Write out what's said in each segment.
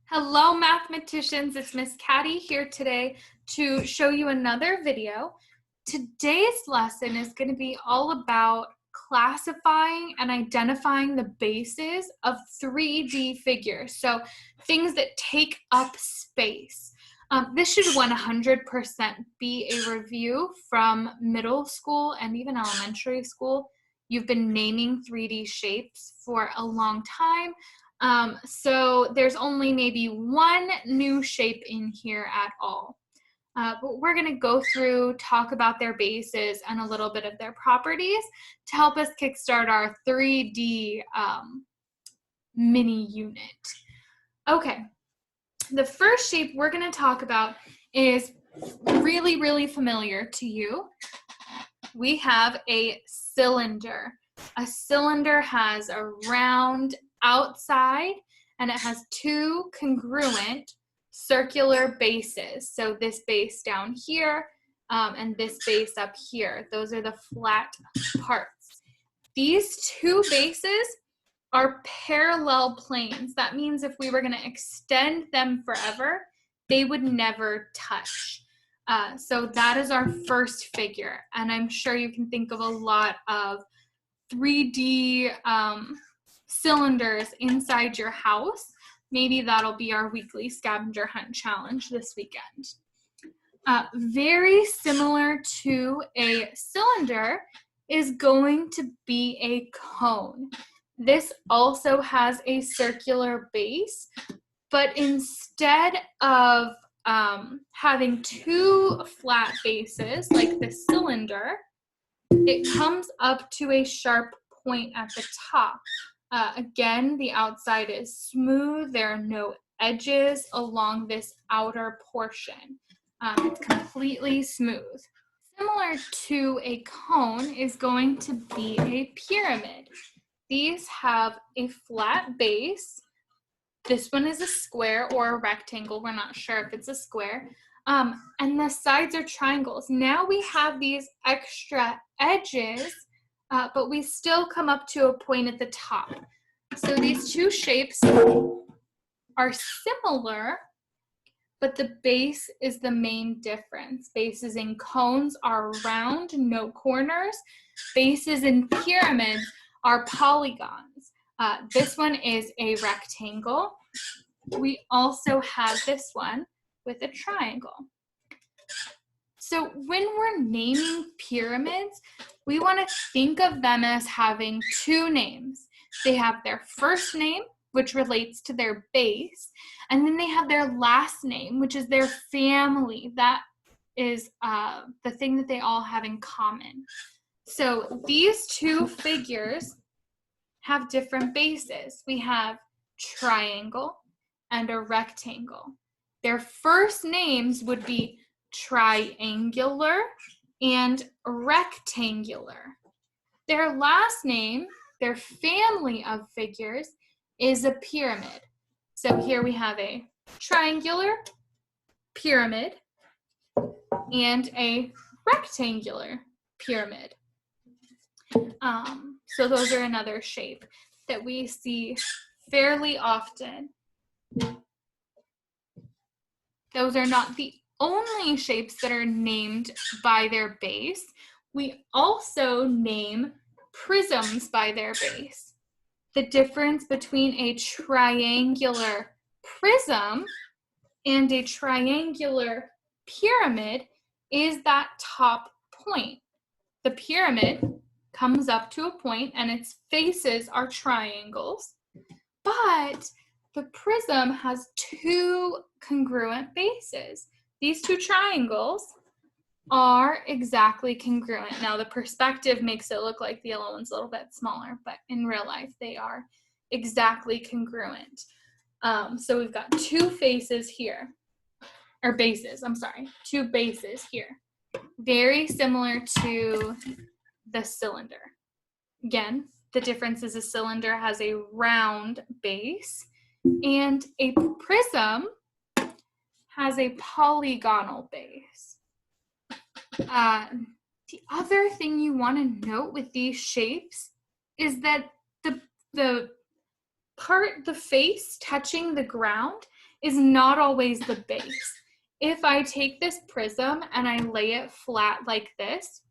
Hello, mathematicians. It's Miss Cattey here today to show you another video. Today's lesson is going to be all about classifying and identifying the bases of 3D figures, so things that take up space. This should 100% be a review from middle school and even elementary school. You've been naming 3D shapes for a long time. So there's only maybe one new shape in here at all. But we're going to go through, talk about their bases and a little bit of their properties to help us kickstart our 3D mini unit. Okay, the first shape we're going to talk about is really, really familiar to you. We have a cylinder. A cylinder has a round outside and it has two congruent circular bases. So this base down here and this base up here. Those are the flat parts. These two bases are parallel planes. That means if we were going to extend them forever, they would never touch. So that is our first figure. And I'm sure you can think of a lot of 3D cylinders inside your house. Maybe that'll be our weekly scavenger hunt challenge this weekend. Very similar to a cylinder is going to be a cone. This also has a circular base, but instead of having two flat bases like the cylinder, it comes up to a sharp point at the top. Again, the outside is smooth. There are no edges along this outer portion. It's completely smooth. Similar to a cone is going to be a pyramid. These have a flat base. This one is a square or a rectangle. We're not sure if it's a square. And the sides are triangles. Now we have these extra edges, but we still come up to a point at the top. So these two shapes are similar, but the base is the main difference. Bases in cones are round, no corners. Bases in pyramids are polygons. This one is a rectangle. We also have this one with a triangle. So when we're naming pyramids, we want to think of them as having two names. They have their first name, which relates to their base, and then they have their last name, which is their family. That is the thing that they all have in common. So these two figures have different bases. We have triangle and a rectangle. Their first names would be triangular and rectangular. Their last name, their family of figures, is a pyramid. So here we have a triangular pyramid and a rectangular pyramid. So those are another shape that we see fairly often. Those are not the only shapes that are named by their base. We also name prisms by their base. The difference between a triangular prism and a triangular pyramid is that top point. The pyramid comes up to a point and its faces are triangles, but the prism has two congruent bases. These two triangles are exactly congruent. Now the perspective makes it look like the yellow one's a little bit smaller, but in real life they are exactly congruent. So we've got two faces here, or bases, I'm sorry, two bases here. Very similar to the cylinder. Again, the difference is a cylinder has a round base and a prism has a polygonal base. The other thing you want to note with these shapes is that the face touching the ground is not always the base. If I take this prism and I lay it flat like this,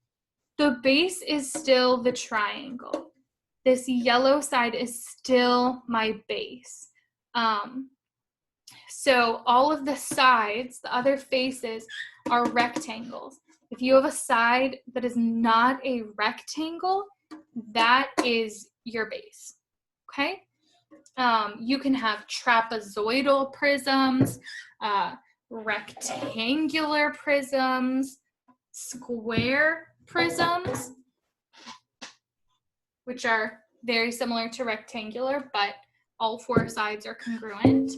the base is still the triangle. This yellow side is still my base. So all of the sides, the other faces, are rectangles. If you have a side that is not a rectangle, that is your base, okay? You can have trapezoidal prisms, rectangular prisms, square prisms, which are very similar to rectangular, but all four sides are congruent.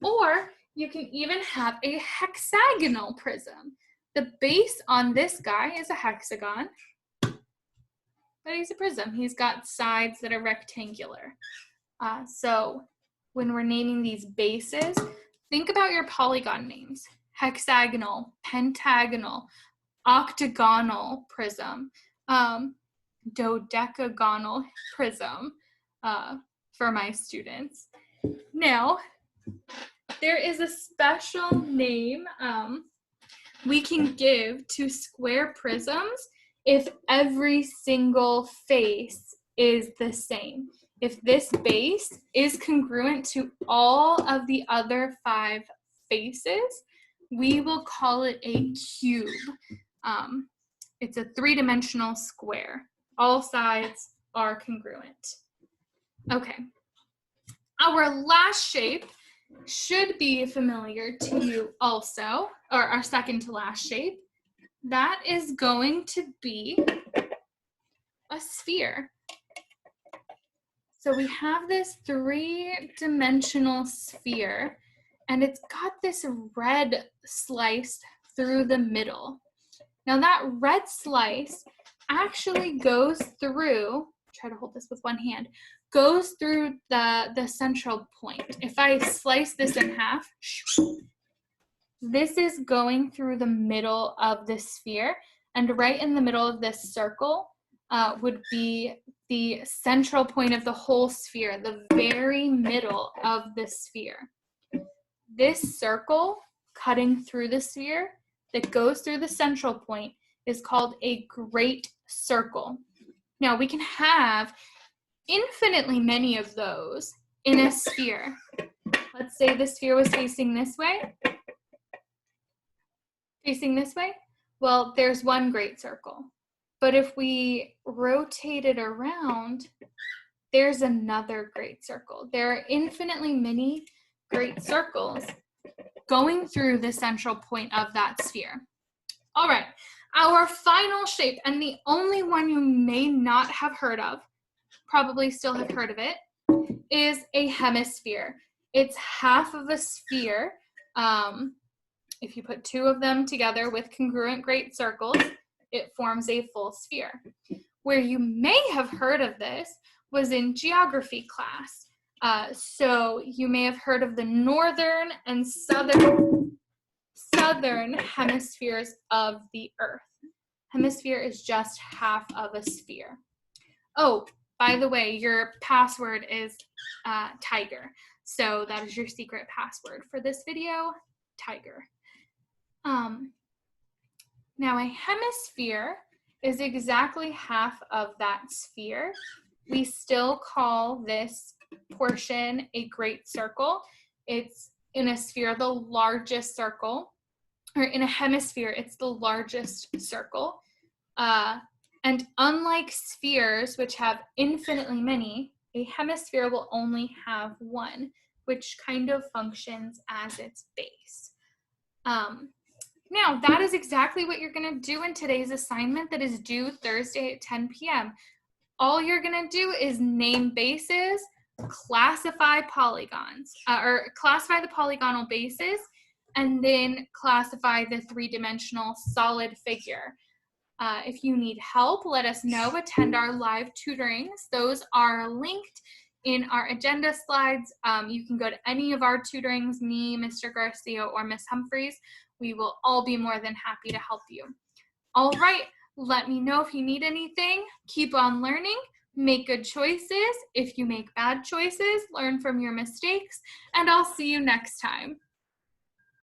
Or you can even have a hexagonal prism. The base on this guy is a hexagon, but he's a prism. He's got sides that are rectangular. So when we're naming these bases, think about your polygon names: hexagonal, pentagonal, octagonal prism, dodecagonal prism for my students. Now, there is a special name we can give to square prisms if every single face is the same. If this base is congruent to all of the other 5 faces, we will call it a cube. It's a 3-dimensional square. All sides are congruent. Okay. Our last shape should be familiar to you also, or our second to last shape. That is going to be a sphere. So we have this 3-dimensional sphere, and it's got this red slice through the middle. Now that red slice actually goes through, try to hold this with one hand, goes through the central point. If I slice this in half, this is going through the middle of the sphere, and right in the middle of this circle would be the central point of the whole sphere, the very middle of the sphere. This circle cutting through the sphere that goes through the central point is called a great circle. Now we can have infinitely many of those in a sphere. Let's say the sphere was facing this way. Facing this way? Well, there's one great circle. But if we rotate it around, there's another great circle. There are infinitely many great circles going through the central point of that sphere. All right, our final shape, and the only one you may not have heard of, probably still have heard of it, is a hemisphere. It's half of a sphere. If you put 2 of them together with congruent great circles, it forms a full sphere. Where you may have heard of this was in geography class. So you may have heard of the northern and southern hemispheres of the Earth. Hemisphere is just half of a sphere. Oh, by the way, your password is tiger. So that is your secret password for this video, tiger. Now a hemisphere is exactly half of that sphere. We still call this portion a great circle. It's in a sphere the largest circle, or in a hemisphere, it's the largest circle. And unlike spheres, which have infinitely many, a hemisphere will only have one, which kind of functions as its base. Now, that is exactly what you're going to do in today's assignment that is due Thursday at 10 p.m. All you're going to do is name bases, classify polygons, or classify the polygonal bases, and then classify the 3-dimensional solid figure. If you need help, let us know. Attend our live tutorings. Those are linked in our agenda slides. You can go to any of our tutorings, me, Mr. Garcia, or Miss Humphreys. We will all be more than happy to help you. All right, let me know if you need anything. Keep on learning. Make good choices. If you make bad choices, learn from your mistakes, and I'll see you next time.